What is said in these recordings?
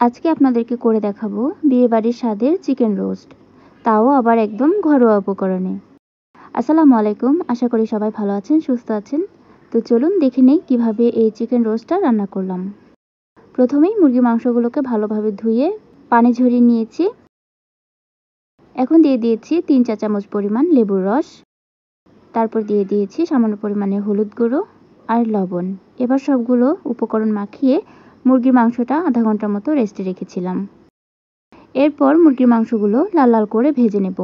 আজকে আপনাদেরকে করে দেখাবো বিয়েবাড়ির স্বাদের চিকেন রোস্ট, তাও আবার একদম ঘরোয়া উপকরণে। আসসালামু আলাইকুম, আশা করি সবাই ভালো আছেন, সুস্থ আছেন। তো চলুন দেখে নেই কিভাবে এই চিকেন রোস্টটা রান্না করলাম। প্রথমেই মুরগির মাংসগুলোকে ভালোভাবে ধুয়ে পানি ঝরিয়ে নিয়েছি। এখন দিয়ে দিয়েছি 3 চা চামচ পরিমাণ লেবুর রস, তারপর দিয়ে দিয়েছি সামান্য পরিমাণে হলুদ গুঁড়ো আর লবণ। এবার সবগুলো উপকরণ মাখিয়ে মুরগির মাংসটা আধা ঘন্টার মতো রেস্টে রেখেছিলাম। এরপর মুরগির মাংসগুলো লাল লাল করে ভেজে নেব।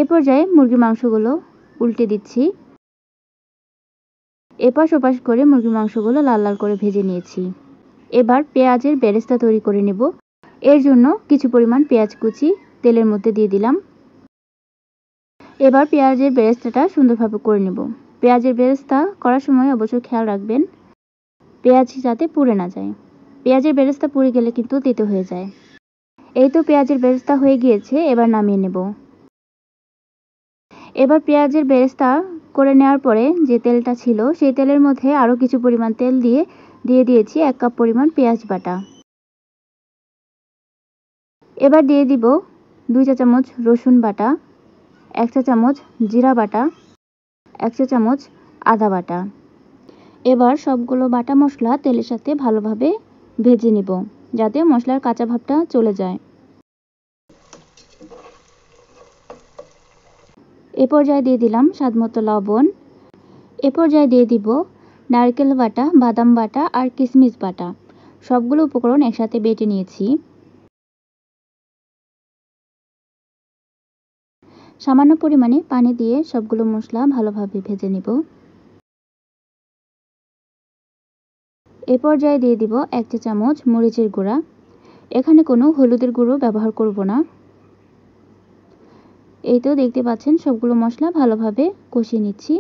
এ পর্যায়ে মুরগির মাংসগুলো উল্টে দিচ্ছি। এপাশ ওপাশ করে মুরগির মাংসগুলো লাল লাল করে ভেজে নিয়েছি। এবার পেঁয়াজের বেরেস্তা তৈরি করে নেব। এর জন্য কিছু পরিমাণ পেঁয়াজ কুচি তেলের মধ্যে দিয়ে দিলাম। এবার পেঁয়াজের বেরেস্তাটা সুন্দরভাবে করে নেব। পেঁয়াজের বেরেস্তা করার সময় অবশ্যই খেয়াল রাখবেন পেঁয়াজ যাতে পুড়ে না যায়। পেঁয়াজের বেরেস্তা পুড়ে গেলে কিন্তু তেতো হয়ে যায়। এই তো পেঁয়াজের বেরেস্তা হয়ে গিয়েছে, এবার নামিয়ে নেব। এবার পেঁয়াজের বেরেস্তা করে নেওয়ার পরে যে তেলটা ছিল সেই তেলের মধ্যে আরও কিছু পরিমাণ তেল দিয়ে দিয়েছি 1 কাপ পরিমাণ পেঁয়াজ বাটা। এবার দিয়ে দিব 2 চা চামচ রসুন বাটা, 1 চা চামচ জিরা বাটা, 1 চা চামচ আদা বাটা। এবার সবগুলো বাটা মশলা তেলের সাথে ভালোভাবে ভেজে নিব, যাতে মশলার কাঁচা ভাবটা চলে যায়। এ পর্যায়ে দিয়ে দিলাম স্বাদমতো লবণ। এ পর্যায়ে দিয়ে দিব নারকেল বাটা, বাদাম বাটা আর কিশমিশ বাটা। সবগুলো উপকরণ একসাথে বেটে নিয়েছি। সামান্য পরিমাণে পানি দিয়ে সবগুলো মশলা ভালোভাবে ভেজে নিব। এ পর্যায়ে দিয়ে দিব 1 চা চামচ মরিচের গুঁড়া। এখানে কোনো হলুদের গুঁড়ো ব্যবহার করব না। এই তো দেখতে পাচ্ছেন সবগুলো মশলা ভালোভাবে কষিয়ে নিচ্ছি।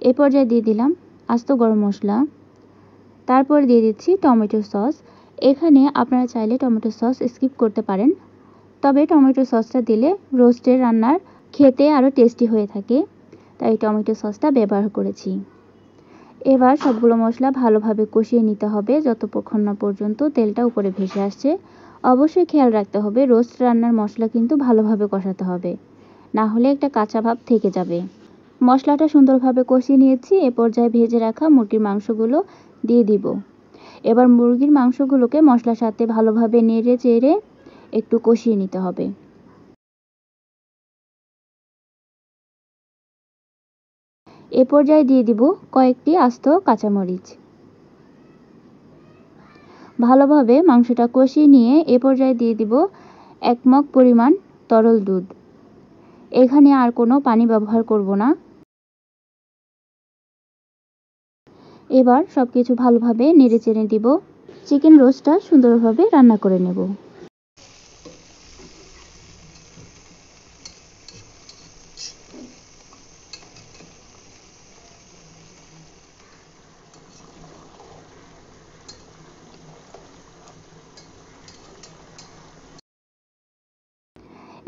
এ পর্যায়ে দিয়ে দিলাম আস্ত গরম মশলা। তারপর দিয়ে দিচ্ছি টমেটো সস। এখানে আপনারা চাইলে টমেটো সস স্কিপ করতে পারেন, তবে টমেটো সসটা দিলে রোস্টের রান্নার খেতে আরও টেস্টি হয়ে থাকে, তাই টমেটো সসটা ব্যবহার করেছি। এবার সবগুলো মশলা ভালোভাবে কষিয়ে নিতে হবে যতক্ষণ না পর্যন্ত তেলটা উপরে ভেসে আসছে। অবশ্যই খেয়াল রাখতে হবে রোস্ট রান্নার মশলা কিন্তু ভালোভাবে কষাতে হবে, না হলে একটা কাঁচা ভাব থেকে যাবে। মশলাটা সুন্দরভাবে কষিয়ে নিয়েছি। এ পর্যায়ে ভেজে রাখা মুরগির মাংসগুলো দিয়ে দিব। এবার মুরগির মাংসগুলোকে মশলার সাথে ভালোভাবে নেড়ে চেড়ে একটু কষিয়ে নিতে হবে। এ পর্যায়ে দিয়ে দিব কয়েকটি আস্ত কাঁচামরিচ। ভালোভাবে মাংসটা কষিয়ে নিয়ে এ পর্যায়ে দিয়ে দিব 1 মগ পরিমাণ তরল দুধ। এখানে আর কোনো পানি ব্যবহার করব না। এবার সবকিছু ভালোভাবে নেড়ে চেড়ে দিব। চিকেন রোস্টটা সুন্দরভাবে রান্না করে নেব।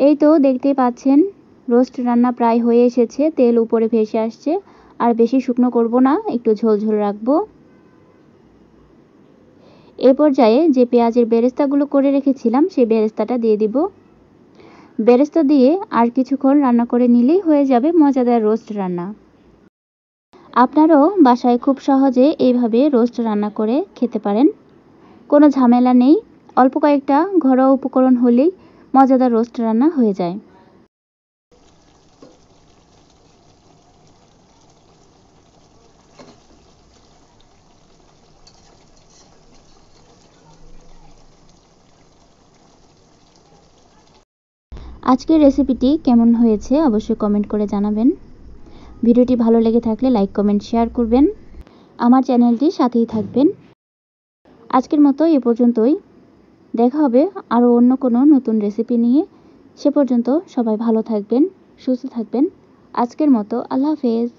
এই তো দেখতেই পাচ্ছেন রোস্ট রান্না প্রায় হয়ে এসেছে, তেল উপরে ভেসে আসছে। আর বেশি শুকনো করব না, একটু ঝোলঝোল রাখবো। এ পর্যায়ে যে পেঁয়াজের বেরেস্তাগুলো করে রেখেছিলাম সেই বেরেস্তাটা দিয়ে দিব। বেরেস্তা দিয়ে আর কিছুক্ষণ রান্না করে নিলেই হয়ে যাবে মজাদার রোস্ট রান্না। আপনারাও বাসায় খুব সহজে এইভাবে রোস্ট রান্না করে খেতে পারেন। কোনো ঝামেলা নেই, অল্প কয়েকটা ঘরোয়া উপকরণ হলেই মজাদার রোস্ট রান্না হয়ে যায়। আজকের রেসিপিটি কেমন হয়েছে অবশ্যই কমেন্ট করে জানাবেন। ভিডিওটি ভালো লেগে থাকলে লাইক, কমেন্ট, শেয়ার করবেন। আমার চ্যানেলটির সাথেই থাকবেন। আজকের মতো এ পর্যন্তই। দেখা হবে আরও অন্য কোনো নতুন রেসিপি নিয়ে। সে পর্যন্ত সবাই ভালো থাকবেন, সুস্থ থাকবেন। আজকের মতো আল্লাহ হাফেজ।